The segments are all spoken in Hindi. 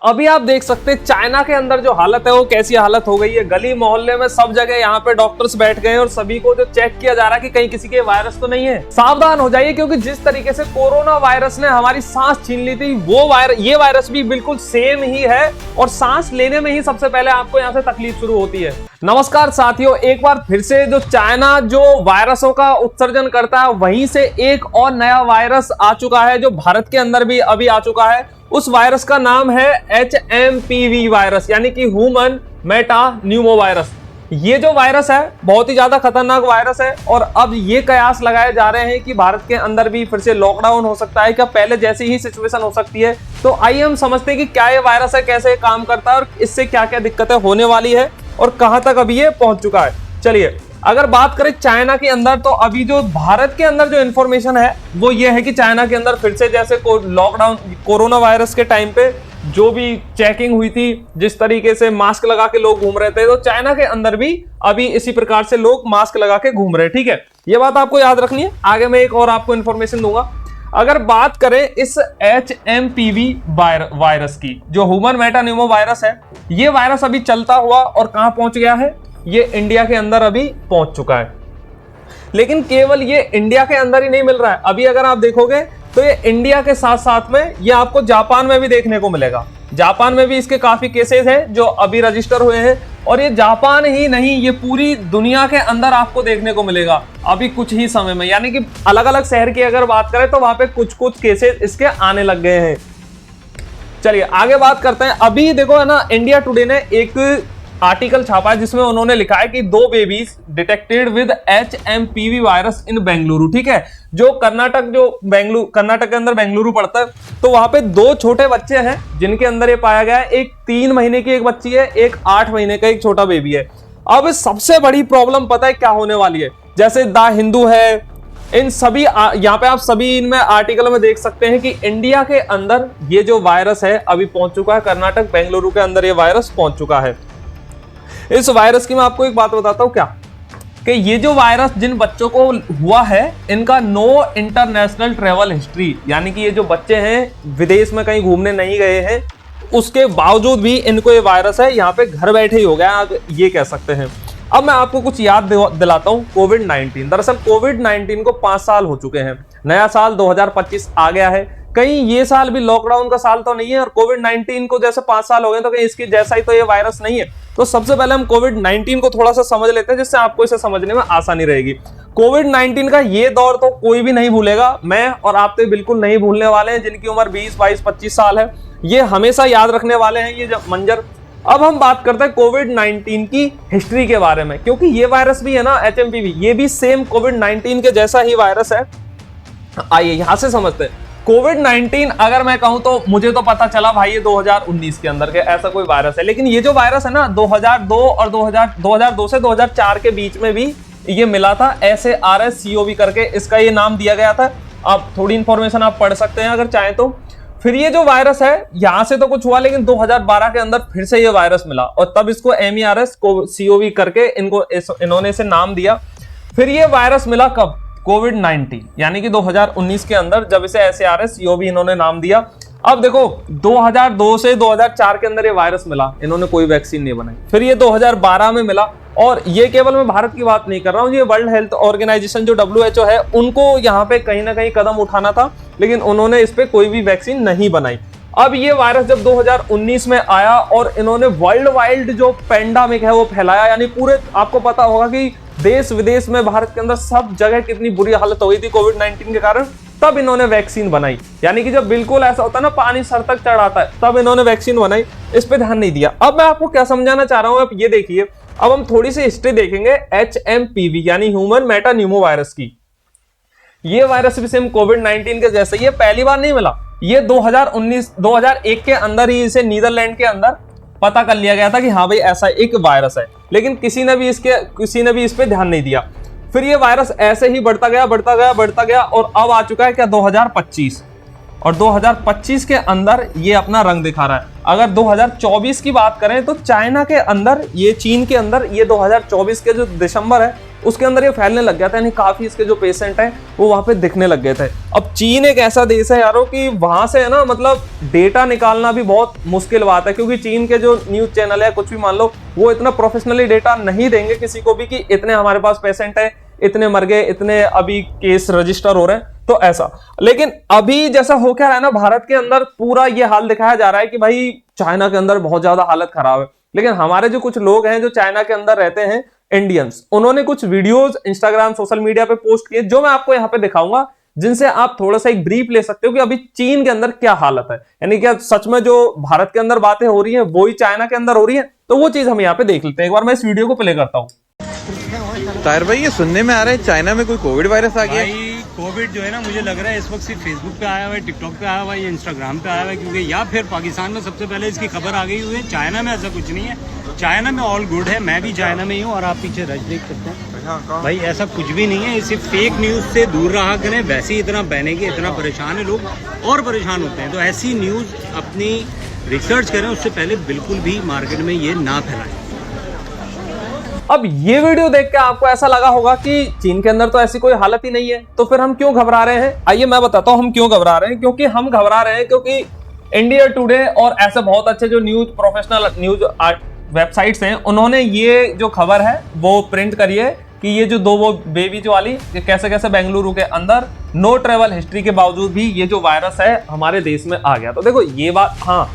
अभी आप देख सकते हैं चाइना के अंदर जो हालत है वो कैसी हालत हो गई है। गली मोहल्ले में सब जगह यहाँ पे डॉक्टर्स बैठ गए हैं और सभी को जो चेक किया जा रहा है कि कहीं किसी के वायरस तो नहीं है। सावधान हो जाइए, क्योंकि जिस तरीके से कोरोना वायरस ने हमारी सांस छीन ली थी, वो ये वायरस भी बिल्कुल सेम ही है और सांस लेने में ही सबसे पहले आपको यहाँ से तकलीफ शुरू होती है। नमस्कार साथियों, एक बार फिर से जो चाइना जो वायरसों का उत्सर्जन करता है, वहीं से एक और नया वायरस आ चुका है जो भारत के अंदर भी अभी आ चुका है। उस वायरस का नाम है HMPV वायरस, यानी कि ह्यूमन मेटा न्यूमो वायरस। ये जो वायरस है बहुत ही ज्यादा खतरनाक वायरस है और अब ये कयास लगाए जा रहे हैं कि भारत के अंदर भी फिर से लॉकडाउन हो सकता है, क्या पहले जैसी ही सिचुएशन हो सकती है। तो आइए हम समझते हैं कि क्या ये वायरस है, कैसे ये काम करता है और इससे क्या क्या दिक्कतें होने वाली है और कहां तक अभी ये पहुंच चुका है। चलिए, अगर बात करें चाइना के अंदर, तो अभी जो भारत के अंदर जो इंफॉर्मेशन है वो ये है कि चाइना के अंदर फिर से जैसे लॉकडाउन कोरोना वायरस के टाइम पे जो भी चेकिंग हुई थी, जिस तरीके से मास्क लगा के लोग घूम रहे थे, तो चाइना के अंदर भी अभी इसी प्रकार से लोग मास्क लगा के घूम रहे हैं। ठीक है, ये बात आपको याद रखनी है। आगे मैं एक और आपको इंफॉर्मेशन दूंगा। अगर बात करें इस HMPV वायरस की, जो ह्यूमन मेटा न्यूमो वायरस है, ये वायरस अभी चलता हुआ और कहां पहुंच गया है, ये इंडिया के अंदर अभी पहुंच चुका है। लेकिन केवल ये इंडिया के अंदर ही नहीं मिल रहा है। अभी अगर आप देखोगे तो ये इंडिया के साथ साथ में ये आपको जापान में भी देखने को मिलेगा। जापान में भी इसके काफी केसेस हैं जो अभी रजिस्टर हुए हैं और ये जापान ही नहीं, ये पूरी दुनिया के अंदर आपको देखने को मिलेगा अभी कुछ ही समय में। यानी कि अलग अलग शहर की अगर बात करें तो वहां पे कुछ कुछ केसेस इसके आने लग गए हैं। चलिए आगे बात करते हैं। अभी देखो है ना, इंडिया टुडे ने एक आर्टिकल छापा है जिसमें उन्होंने लिखा है कि 2 babies detected with HMPV virus in Bengaluru. ठीक है, जो कर्नाटक के अंदर बेंगलुरु पड़ता है, तो वहां पे 2 छोटे बच्चे हैं जिनके अंदर ये पाया गया है। एक 3 महीने की एक बच्ची है, एक 8 महीने का एक छोटा बेबी है। अब सबसे बड़ी प्रॉब्लम पता है क्या होने वाली है? जैसे द हिंदू है, इन सभी यहाँ पे आप सभी इनमें आर्टिकल में देख सकते हैं कि इंडिया के अंदर ये जो वायरस है अभी पहुंच चुका है। कर्नाटक बेंगलुरु के अंदर ये वायरस पहुंच चुका है। इस वायरस की मैं आपको एक बात बताता हूं क्या, कि ये जो वायरस जिन बच्चों को हुआ है, इनका नो इंटरनेशनल ट्रेवल हिस्ट्री, यानी कि ये जो बच्चे हैं विदेश में कहीं घूमने नहीं गए हैं, उसके बावजूद भी इनको ये वायरस है, यहाँ पे घर बैठे ही हो गया, आप ये कह सकते हैं। अब मैं आपको कुछ याद दिलाता हूं। कोविड-19, दरअसल कोविड-19 को 5 साल हो चुके हैं। नया साल 2025 आ गया है। कहीं ये साल भी लॉकडाउन का साल तो नहीं है और कोविड-19 को जैसे 5 साल हो गए तो कहीं इसकी जैसा ही तो ये वायरस नहीं है। तो सबसे पहले हम कोविड-19 को थोड़ा सा समझ लेते हैं, जिससे आपको इसे समझने में आसानी रहेगी। कोविड-19 का ये दौर तो कोई भी नहीं भूलेगा, मैं और आप तो बिल्कुल नहीं भूलने वाले हैं। जिनकी उम्र 20, 22, 25 साल है, ये हमेशा याद रखने वाले हैं ये मंजर। अब हम बात करते हैं कोविड-19 की हिस्ट्री के बारे में, क्योंकि ये वायरस भी है ना HMPV, ये भी सेम कोविड-19 के जैसा ही वायरस है। आइए यहां से समझते हैं। कोविड-19 अगर मैं कहूं तो मुझे तो पता चला भाई ये 2019 के अंदर के ऐसा कोई वायरस है, लेकिन ये जो वायरस है ना 2002 और 2002 से 2004 के बीच में भी ये मिला था। SARS-CoV करके इसका ये नाम दिया गया था। आप थोड़ी इंफॉर्मेशन आप पढ़ सकते हैं अगर चाहें तो। फिर ये जो वायरस है यहां से तो कुछ हुआ, लेकिन 2012 के अंदर फिर से ये वायरस मिला और तब इसको MERS-CoV करके इन्होंने इसे नाम दिया। फिर ये वायरस मिला कब? कोविड-19, यानी कि 2019 के अंदर, जब इसे SARS-CoV इन्होंने नाम दिया। अब देखो 2002 से 2004 के अंदर ये वायरस मिला, इन्होंने कोई वैक्सीन नहीं बनाई। फिर ये 2012 में मिला, और ये केवल मैं भारत की बात नहीं कर रहा हूं, ये वर्ल्ड हेल्थ ऑर्गेनाइजेशन जो WHO है, उनको यहाँ पे कहीं ना कहीं कदम उठाना था, लेकिन उन्होंने इस पे कोई भी वैक्सीन नहीं बनाई। अब ये वायरस जब 2019 में आया और इन्होंने वर्ल्ड वाइड जो पेंडेमिक है वो फैलाया, यानी पूरे, आपको पता होगा कि देश विदेश में, भारत के अंदर सब जगह कितनी बुरी हालत हो गई थी कोविड-19 के कारण। तब इन्होंने वैक्सीन बनाई, यानी कि जब बिल्कुल ऐसा होता है ना पानी सर तक चढ़ आता है, तब इन्होंने वैक्सीन बनाई, इस पे ध्यान नहीं दिया। अब मैं आपको क्या समझाना चाह रहा हूं, आप ये देखिए। अब हम थोड़ी सी हिस्ट्री देखेंगे HMPV यानी ह्यूमन मेटा न्यूमो वायरस की। ये वायरस भी सेम कोविड-19 के जैसे, ये पहली बार नहीं मिला, ये 2001 के अंदर ही इसे नीदरलैंड के अंदर पता कर लिया गया था कि हाँ भाई ऐसा एक वायरस है, लेकिन किसी ने भी इस पे ध्यान नहीं दिया। फिर ये वायरस ऐसे ही बढ़ता गया और अब आ चुका है क्या 2025, और 2025 के अंदर ये अपना रंग दिखा रहा है। अगर 2024 की बात करें तो चाइना के अंदर, ये चीन के अंदर, ये 2024 के जो दिसंबर है उसके अंदर ये फैलने लग गया था, यानी काफी इसके जो पेशेंट हैं वो वहां पे दिखने लग गए थे। अब चीन एक ऐसा देश है यारों कि वहां से है ना मतलब डेटा निकालना भी बहुत मुश्किल बात है, क्योंकि चीन के जो न्यूज चैनल है कुछ भी मान लो, वो इतना प्रोफेशनली डेटा नहीं देंगे किसी को भी कि इतने हमारे पास पेशेंट है, इतने मर गए, इतने अभी केस रजिस्टर हो रहे हैं, तो ऐसा। लेकिन अभी जैसा हो क्या रहा है ना, भारत के अंदर पूरा ये हाल दिखाया जा रहा है कि भाई चाइना के अंदर बहुत ज्यादा हालत खराब है। लेकिन हमारे जो कुछ लोग हैं जो चाइना के अंदर रहते हैं, इंडियंस, उन्होंने कुछ वीडियोस इंस्टाग्राम सोशल मीडिया पे पोस्ट किए, जो मैं आपको यहाँ पे दिखाऊंगा, जिनसे आप थोड़ा सा एक ब्रीफ ले सकते हो कि अभी चीन के अंदर क्या हालत है, यानी क्या सच में जो भारत के अंदर बातें हो रही हैं वो ही चाइना के अंदर हो रही है। तो वो चीज हम यहाँ पे देख लेते हैं। एक बार मैं इस वीडियो को प्ले करता हूँ। ताहिर भाई, ये सुनने में आ रहा है चाइना में कोई कोविड वायरस आ गया। भाई कोविड जो है ना, मुझे लग रहा है इस वक्त सिर्फ फेसबुक पे आया हुआ है, टिकटॉक पे आया हुआ है, या इंस्टाग्राम पे आया हुआ है, क्योंकि या फिर पाकिस्तान में सबसे पहले इसकी खबर आ गई हुई है। चाइना में ऐसा कुछ नहीं है, चाइना में ऑल गुड है। मैं भी चाइना में ही हूँ और आप पीछे रश देख सकते हैं। भाई ऐसा कुछ भी नहीं है, ये सिर्फ फेक न्यूज़ से दूर रहा करें। वैसे ही इतना बहनेंगे, इतना परेशान है लोग और परेशान होते हैं, तो ऐसी न्यूज़ अपनी रिसर्च करें, उससे पहले बिल्कुल भी मार्केट में ये ना फैलाएं। अब ये वीडियो देख के आपको ऐसा लगा होगा कि चीन के अंदर तो ऐसी कोई हालत ही नहीं है, तो फिर हम क्यों घबरा रहे हैं? आइए मैं बताता हूं हम क्यों घबरा रहे हैं। क्योंकि हम घबरा रहे हैं क्योंकि इंडिया टुडे और ऐसे बहुत अच्छे जो न्यूज प्रोफेशनल न्यूज वेबसाइट्स हैं, उन्होंने ये जो खबर है वो प्रिंट करी है कि ये जो वो बेबी जो वाली कैसे कैसे बेंगलुरु के अंदर नो ट्रेवल हिस्ट्री के बावजूद भी ये जो वायरस है हमारे देश में आ गया। तो देखो ये बात, हाँ,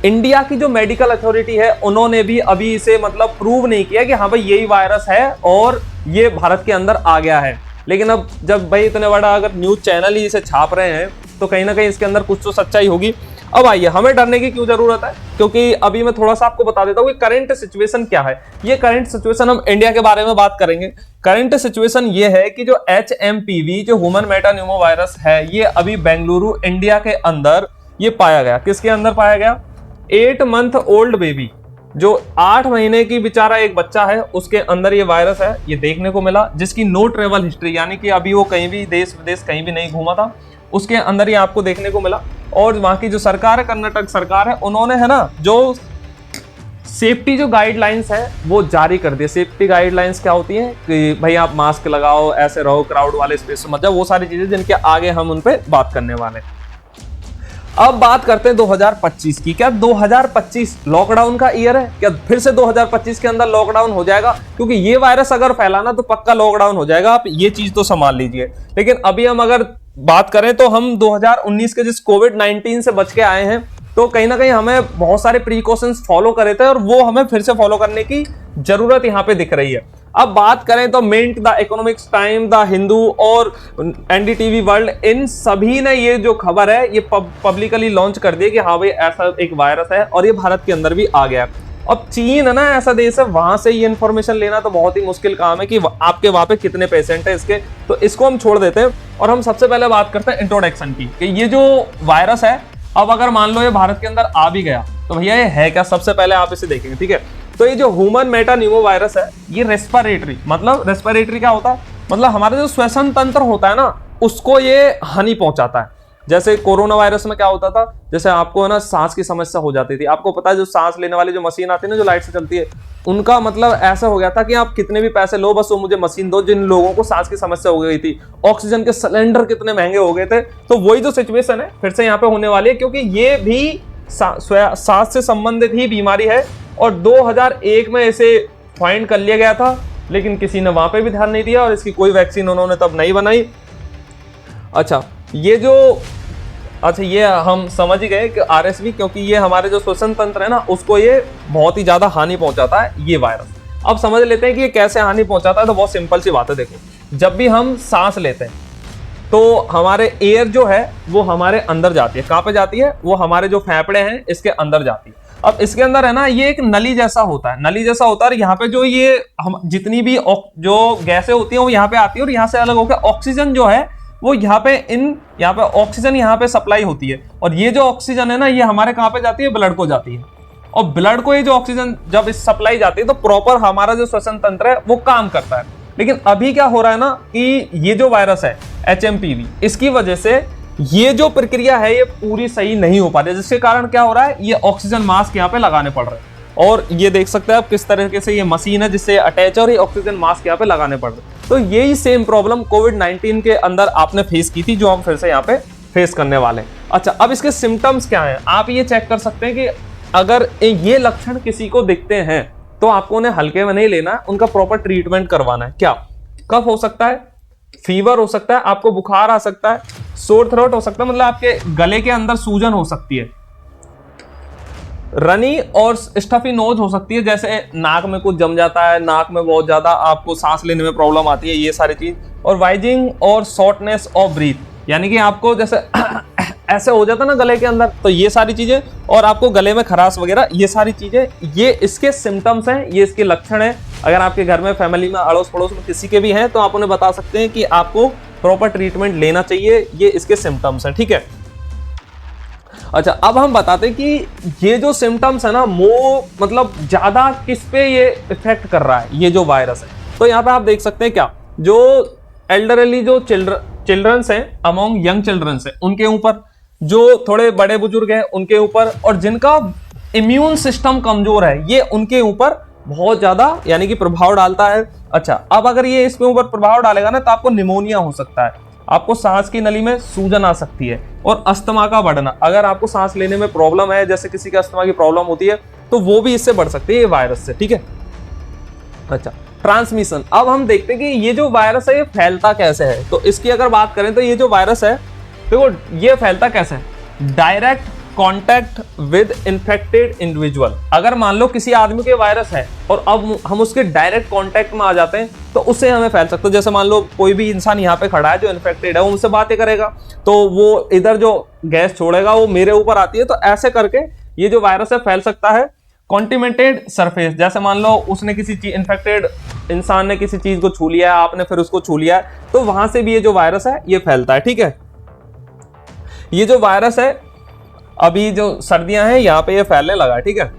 इंडिया की जो मेडिकल अथॉरिटी है उन्होंने भी अभी इसे मतलब प्रूव नहीं किया कि हाँ भाई यही वायरस है और ये भारत के अंदर आ गया है। लेकिन अब जब भाई इतने बड़ा अगर न्यूज चैनल ही इसे छाप रहे हैं तो कहीं ना कहीं इसके अंदर कुछ तो सच्चाई होगी। अब आइए, हमें डरने की क्यों जरूरत है? क्योंकि अभी मैं थोड़ा सा आपको बता देता हूँ कि करंट सिचुएशन क्या है। ये करंट सिचुएशन, हम इंडिया के बारे में बात करेंगे। करंट सिचुएशन ये है कि जो HMPV जो ह्यूमन मेटान्यूमो वायरस है, ये अभी बेंगलुरु इंडिया के अंदर ये पाया गया। किसके अंदर पाया गया? 8 मंथ ओल्ड बेबी, जो 8 महीने की बेचारा एक बच्चा है, उसके अंदर ये वायरस है, ये देखने को मिला, जिसकी नो ट्रेवल हिस्ट्री, यानी कि अभी वो कहीं भी देश विदेश कहीं भी नहीं घूमा था, उसके अंदर ये आपको देखने को मिला। और वहां की जो सरकार है, कर्नाटक सरकार है, उन्होंने है ना जो सेफ्टी जो गाइडलाइंस है वो जारी कर दिए। सेफ्टी गाइडलाइंस क्या होती है कि भाई आप मास्क लगाओ, ऐसे रहो, क्राउड वाले स्पेस में मत जाओ, वो सारी चीजें जिनके आगे हम उन पे बात करने वाले हैं। अब बात करते हैं 2025 की। क्या 2025 लॉकडाउन का ईयर है? क्या फिर से 2025 के अंदर लॉकडाउन हो जाएगा? क्योंकि ये वायरस अगर फैलाना तो पक्का लॉकडाउन हो जाएगा, आप ये चीज तो संभाल लीजिए। लेकिन अभी हम अगर बात करें तो हम 2019 के जिस कोविड-19 से बच के आए हैं, तो कहीं ना कहीं हमें बहुत सारे प्रिकॉशंस फॉलो करे थे और वो हमें फिर से फॉलो करने की जरूरत यहाँ पे दिख रही है। अब बात करें तो Mint, the Economics Time, the Hindu और NDTV वर्ल्ड, इन सभी ने ये जो खबर है ये पब्लिकली लॉन्च कर दी कि हाँ भाई ऐसा एक वायरस है और ये भारत के अंदर भी आ गया। अब चीन है ना ऐसा देश है, वहां से ये इन्फॉर्मेशन लेना तो बहुत ही मुश्किल काम है कि आपके वहां पे कितने पेशेंट है इसके, तो इसको हम छोड़ देते हैं और हम सबसे पहले बात करते हैं इंट्रोडक्शन की कि ये जो वायरस है, अब अगर मान लो ये भारत के अंदर आ भी गया तो भैया ये है क्या? सबसे पहले आप इसे देखेंगे, ठीक है। तो ये जो ह्यूमन मेटान्यूमो वायरस है, ये रेस्पिरेटरी, मतलब रेस्पिरेटरी क्या होता है? मतलब हमारा जो श्वसन तंत्र होता है ना, उसको ये हानि पहुंचाता है। जैसे कोरोना वायरस में क्या होता था, जैसे आपको है ना सांस की समस्या हो जाती थी। आपको पता है जो सांस लेने वाली जो मशीन आती है ना, जो लाइट से चलती है, उनका मतलब ऐसा हो गया था कि आप कितने भी पैसे लो, बस वो मुझे मशीन दो। जिन लोगों को सांस की समस्या हो गई थी, ऑक्सीजन के सिलेंडर कितने महंगे हो गए थे, तो वही जो सिचुएशन है फिर से यहाँ पे होने वाली है, क्योंकि ये भी सांस से संबंधित ही बीमारी है और 2001 में इसे फाइंड कर लिया गया था, लेकिन किसी ने वहां पे भी ध्यान नहीं दिया और इसकी कोई वैक्सीन उन्होंने तब नहीं बनाई। ये हम समझ ही गए कि RSV, क्योंकि ये हमारे जो श्वसन तंत्र है ना, उसको ये बहुत ही ज्यादा हानि पहुंचाता है ये वायरस। अब समझ लेते हैं कि ये कैसे हानि पहुंचाता है। तो बहुत सिंपल सी बात है, देखो, जब भी हम सांस लेते हैं तो हमारे एयर जो है वो हमारे अंदर जाती है। कहाँ पे जाती है? वो हमारे जो फेफड़े हैं इसके अंदर जाती है। अब इसके अंदर है ना, ये एक नली जैसा होता है, नली जैसा होता है, और यहाँ पे जो ये हम जितनी भी जो गैसें होती हैं वो यहाँ पे आती है और यहाँ से अलग होकर ऑक्सीजन जो है वो यहाँ पे ऑक्सीजन यहाँ पे सप्लाई होती है। और ये जो ऑक्सीजन है ना, ये हमारे कहाँ पे जाती है? ब्लड को जाती है। और ब्लड को ये जो ऑक्सीजन जब इस सप्लाई जाती है तो प्रॉपर हमारा जो श्वसन तंत्र है वो काम करता है। लेकिन अभी क्या हो रहा है ना कि ये जो वायरस है HMPV, इसकी वजह से ये जो प्रक्रिया है ये पूरी सही नहीं हो पा रही है, जिसके कारण क्या हो रहा है, ये ऑक्सीजन मास्क यहाँ पे लगाने पड़ रहे हैं। और ये देख सकते हैं आप किस तरीके से ये मशीन है जिससे अटैच है और ये ऑक्सीजन मास्क यहाँ पे लगाने पड़ रहे हैं। तो यही सेम प्रॉब्लम कोविड-19 के अंदर आपने फेस की थी, जो हम फिर से यहाँ पे फेस करने वाले हैं। अच्छा, अब इसके सिम्टम्स क्या हैं, आप ये चेक कर सकते हैं कि अगर ये लक्षण किसी को दिखते हैं तो आपको उन्हें हल्के में नहीं लेना है, उनका प्रॉपर ट्रीटमेंट करवाना है। क्या कफ हो सकता है, फीवर हो सकता है, आपको बुखार आ सकता है, सोर थ्रोट हो सकता है, मतलब आपके गले के अंदर सूजन हो सकती है, रनी और स्टफी नोज हो सकती है, जैसे नाक में कुछ जम जाता है, नाक में बहुत ज्यादा आपको सांस लेने में प्रॉब्लम आती है, ये सारी चीज, और वाइजिंग और शॉर्टनेस ऑफ ब्रीथ, यानी कि आपको जैसे ऐसे हो जाता है ना गले के अंदर, तो ये सारी चीजें, और आपको गले में खराश वगैरह, ये सारी चीजें, ये इसके सिम्टम्स हैं, ये इसके लक्षण हैं। अगर आपके घर में, फैमिली में, अड़ोस पड़ोस में किसी के भी हैं तो आप उन्हें बता सकते हैं कि आपको प्रॉपर ट्रीटमेंट लेना चाहिए, ये इसके सिम्टम्स हैं, ठीक है। अच्छा, अब हम बताते हैं कि ये जो सिम्टम्स है ना, वो मतलब ज्यादा किस पे ये इफेक्ट कर रहा है, ये जो वायरस है। तो यहाँ पे आप देख सकते हैं क्या, जो एल्डरली जो चिल्ड्रंस हैं, अमोंग यंग चिल्ड्रंस हैं, उनके ऊपर, जो थोड़े बड़े बुजुर्ग हैं उनके ऊपर, और जिनका इम्यून सिस्टम कमजोर है ये उनके ऊपर बहुत ज्यादा यानी कि प्रभाव डालता है। अच्छा, अब अगर ये इसके ऊपर प्रभाव डालेगा ना तो आपको निमोनिया हो सकता है, आपको सांस की नली में सूजन आ सकती है, और अस्थमा का बढ़ना, अगर आपको सांस लेने में प्रॉब्लम है, जैसे किसी का अस्थमा की प्रॉब्लम होती है, तो वो भी इससे बढ़ सकती है, ये वायरस से, ठीक है। अच्छा, ट्रांसमिशन, अब हम देखते हैं कि ये जो वायरस है ये फैलता कैसे है। तो इसकी अगर बात करें तो ये जो वायरस है देखो, ये फैलता कैसे है, direct contact with infected individual. अगर मान लो किसी आदमी के वायरस है और अब हम उसके डायरेक्ट कांटेक्ट में आ जाते हैं तो उससे हमें फैल सकता है। जैसे मान लो कोई भी इंसान यहाँ पे खड़ा है जो इन्फेक्टेड है, वो मुझसे बातें करेगा तो वो इधर जो गैस छोड़ेगा वो मेरे ऊपर आती है, तो ऐसे करके ये जो वायरस है फैल सकता है। कॉन्टिमेंटेड सरफेस, जैसे मान लो उसने किसी चीज, इन्फेक्टेड इंसान ने किसी चीज को छू लिया है, आपने फिर उसको छू लिया है, तो वहां से भी ये जो वायरस है ये फैलता है, ठीक है। ये जो वायरस है अभी जो सर्दियां हैं यहाँ पे ये फैलने लगा है, ठीक है।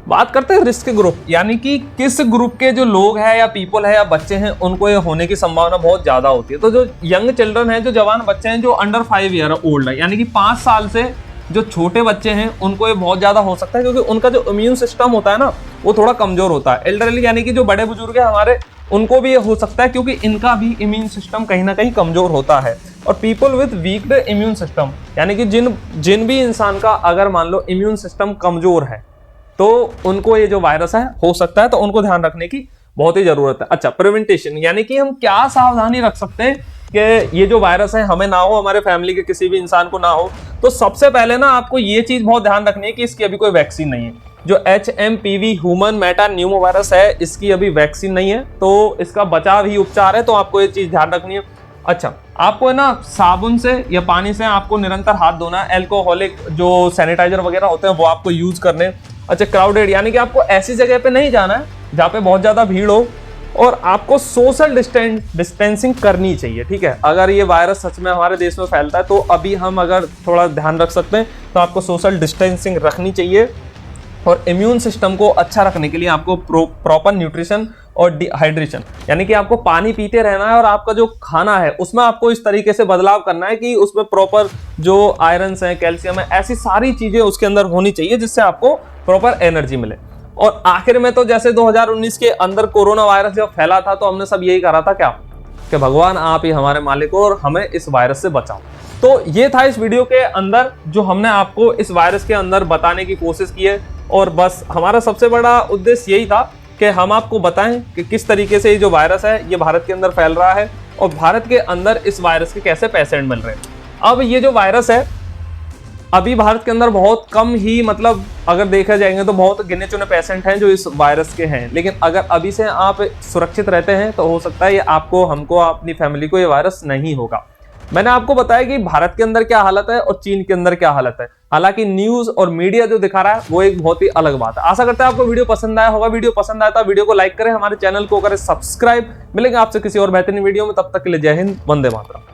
बात करते हैं रिस्क ग्रुप, यानी कि किस ग्रुप के जो लोग हैं या पीपल है या बच्चे हैं उनको ये होने की संभावना बहुत ज्यादा होती है। तो जो यंग चिल्ड्रन है, जो जवान बच्चे हैं, जो अंडर 5 ईयर ओल्ड है, यानी कि 5 साल से जो छोटे बच्चे हैं उनको ये बहुत ज्यादा हो सकता है, क्योंकि उनका जो इम्यून सिस्टम होता है ना वो थोड़ा कमजोर होता है। एल्डरली यानी कि जो बड़े बुजुर्ग है हमारे, उनको भी ये हो सकता है क्योंकि इनका भी इम्यून सिस्टम कहीं ना कहीं कमजोर होता है। और पीपल विद वीक्ड इम्यून सिस्टम, यानी कि जिन भी इंसान का अगर मान लो इम्यून सिस्टम कमजोर है तो उनको ये जो वायरस है हो सकता है, तो उनको ध्यान रखने की बहुत ही जरूरत है। अच्छा, प्रिवेंटेशन, यानी कि हम क्या सावधानी रख सकते हैं कि ये जो वायरस है हमें ना हो, हमारे फैमिली के किसी भी इंसान को ना हो। तो सबसे पहले ना आपको ये चीज बहुत ध्यान रखनी है कि इसकी अभी कोई वैक्सीन नहीं है। जो HMPV human Meta Numa virus है, इसकी अभी वैक्सीन नहीं है, तो इसका बचाव ही उपचार है, तो आपको ये चीज ध्यान रखनी है। अच्छा, आपको है ना साबुन से या पानी से आपको निरंतर हाथ धोना है, एल्कोहलिक जो सैनिटाइजर वगैरह होते हैं वो आपको यूज करने। अच्छा, क्राउडेड, यानी कि आपको ऐसी जगह पे नहीं जाना है जहाँ पे बहुत ज्यादा भीड़ हो, और आपको सोशल डिस्टेंसिंग करनी चाहिए, ठीक है। अगर ये वायरस सच में हमारे देश में फैलता है तो अभी हम अगर थोड़ा ध्यान रख सकते हैं तो आपको सोशल डिस्टेंसिंग रखनी चाहिए। और इम्यून सिस्टम को अच्छा रखने के लिए आपको प्रॉपर न्यूट्रिशन और डिहाइड्रेशन, यानी कि आपको पानी पीते रहना है, और आपका जो खाना है उसमें आपको इस तरीके से बदलाव करना है कि उसमें प्रॉपर जो आयरन्स है, कैल्शियम है, ऐसी सारी चीजें उसके अंदर होनी चाहिए जिससे आपको प्रॉपर एनर्जी मिले। और आखिर में तो जैसे 2019 के अंदर कोरोना वायरस जब फैला था तो हमने सब यही कहा था क्या, कि भगवान आप ही हमारे मालिक हो और हमें इस वायरस से बचाओ। तो ये था इस वीडियो के अंदर जो हमने आपको इस वायरस के अंदर बताने की कोशिश की है, और बस हमारा सबसे बड़ा उद्देश्य यही था कि हम आपको बताएं कि किस तरीके से ये जो वायरस है ये भारत के अंदर फैल रहा है, और भारत के अंदर इस वायरस के कैसे पेशेंट मिल रहे हैं। अब ये जो वायरस है अभी भारत के अंदर बहुत कम ही, मतलब अगर देखा जाएंगे तो बहुत गिने चुने पेशेंट हैं जो इस वायरस के हैं, लेकिन अगर अभी से आप सुरक्षित रहते हैं तो हो सकता है ये आपको, हमको, अपनी फैमिली को ये वायरस नहीं होगा। मैंने आपको बताया कि भारत के अंदर क्या हालत है और चीन के अंदर क्या हालत है, हालांकि न्यूज और मीडिया जो दिखा रहा है वो एक बहुत ही अलग बात है। आशा करते हैं आपको वीडियो पसंद आया होगा। वीडियो पसंद आया तो वीडियो को लाइक करें, हमारे चैनल को करें सब्सक्राइब। मिलेंगे आपसे किसी और बेहतरीन वीडियो में, तब तक के लिए जय हिंद, वंदे मातरम।